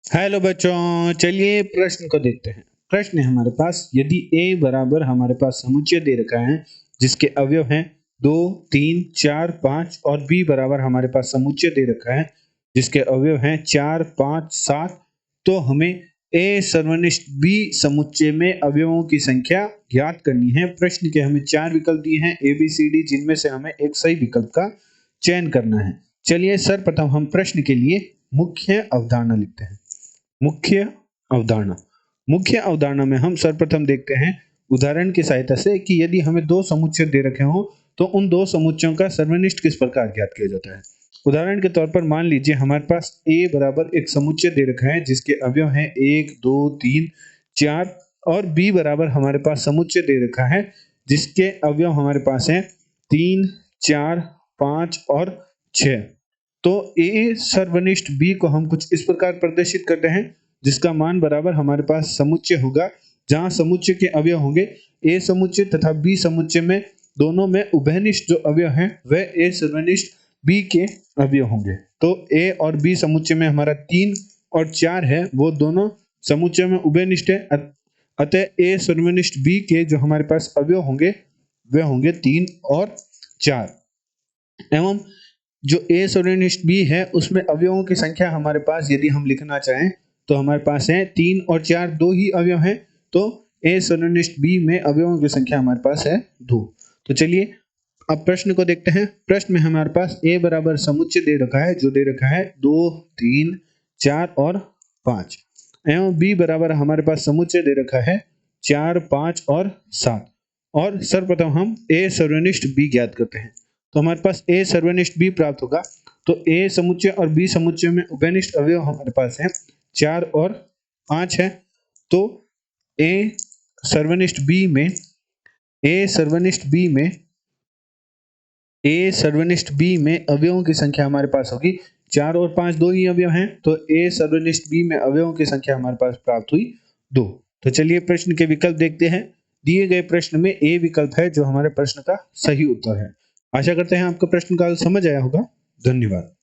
Hello बच्चों, चलिए प्रश्न को देखते हैं। प्रश्न है हमारे पास, यदि a बराबर हमारे पास समुच्चय दे रखा है जिसके अवयव हैं 2, 3, 4, 5 और b बराबर हमारे पास समुच्चय दे रखा है जिसके अवयव हैं 4, 5, 7, तो हमें a सर्वनिष्ठ b समुच्चय में अवयवों की संख्या ज्ञात करनी है। प्रश्न के हमें 4 विकल्प दिए हैं a, b, c, d, जिनमें से हमें एक सही विकल्प का चयन करना है। चलिए सर्वप्रथम हम प्रश्न के लिए मुख्य अवधारणा लिखते हैं। मुख्य अवधारणा मुख्य अवधारणा में हम सर्वप्रथम देखते हैं उदाहरण की सहायता से कि यदि हमें दो समुच्चय दे रखे हों तो उन दो समुच्चयों का सर्वनिष्ठ किस प्रकार ज्ञात किया जाता है। उदाहरण के तौर पर मान लीजिए हमारे पास a बराबर एक समुच्चय दे रखा है जिसके अवयव हैं 1, 2, 3, 4 और b बराबर हमारे पास समुच्चय दे रखा है जिसके अवयव हमारे पास हैं 3, 4, 5 और 6। तो a सर्वनिष्ठ b को हम कुछ इस प्रकार प्रदर्शित करते हैं जिसका मान बराबर हमारे पास समुच्चय होगा, जहां समुच्चय के अवयव होंगे a समुच्चय तथा b समुच्चय में दोनों में उभयनिष्ठ जो अवयव हैं वह a सर्वनिष्ठ b के अवयव होंगे। तो a और b समुच्चय में हमारा 3 और 4 है, वो दोनों समुच्चय में उभयनिष्ठ है, अतः a सर्वनिष्ठ b के जो हमारे पास अवयव होंगे वे होंगे 3 और 4। एवं जो a सर्वनिष्ठ b है उसमें अवयवों की संख्या हमारे पास यदि हम लिखना चाहें तो हमारे पास है 3 और 4, दो ही अवयव हैं, तो a सर्वनिष्ठ b में अवयवों की संख्या हमारे पास है 2। तो चलिए अब प्रश्न को देखते हैं। प्रश्न में हमारे पास a बराबर समुच्चय दे रखा है जो दे रखा है 2, 3, 4 और 5 एवं b बराबर हमारे पास समुच्चय दे रखा है 4, 5 और 7 और सर्वप्रथम हम a सर्वनिष्ठ b ज्ञात करते हैं। तो हमारे पास a सर्वनिष्ठ b प्राप्त होगा। तो a समुच्चय और b समुच्चय में उभयनिष्ठ अवयव हमारे पास है 4 और 5 है। तो a सर्वनिष्ठ b में अवयवों की संख्या हमारे पास होगी 4 और 5, दो ही अवयव हैं, तो a सर्वनिष्ठ b में अवयवों की संख्या हमारे पास प्राप्त हुई 2। तो चलिए प्रश्न के विकल्प देखते हैं। दिए गए प्रश्न में a विकल्प है जो हमारे प्रश्न का सही उत्तर है। आशा करते हैं आपको प्रश्न का हल समझ आया होगा। धन्यवाद।